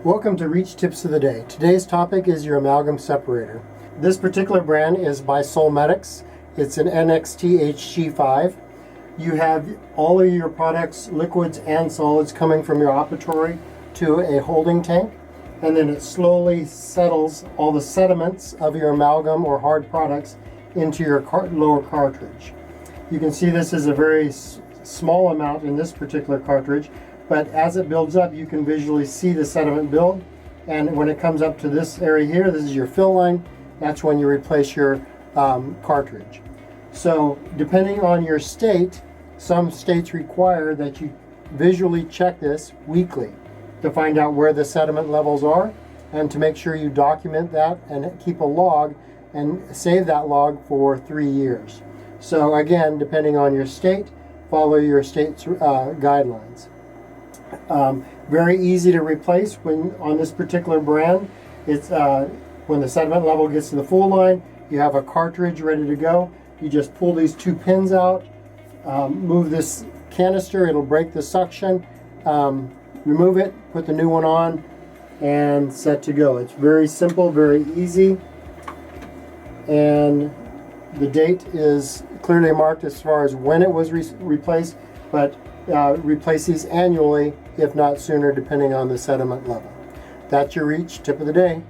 Welcome to Reach Tips of the Day. Today's topic is your amalgam separator. This particular brand is by Solmetics. It's an NXT HG5. You have all of your products, liquids and solids, coming from your operatory to a holding tank, and then it slowly settles all the sediments of your amalgam or hard products into your lower cartridge. You can see this is a very small amount in this particular cartridge, but as it builds up, you can visually see the sediment build. And when it comes up to this area here, this is your fill line, that's when you replace your cartridge. So depending on your state, some states require that you visually check this weekly to find out where the sediment levels are, and to make sure you document that and keep a log and save that log for 3 years. So again, depending on your state, follow your state's guidelines. Very easy to replace on this particular brand. It's when the sediment level gets to the full line, you have a cartridge ready to go. You just pull these 2 pins out, move this canister, it'll break the suction, remove it, put the new one on, and set to go. It's very simple, very easy, and the date is clearly marked as far as when it was replaced, but replace these annually, if not sooner, depending on the sediment level. That's your Reach Tip of the Day.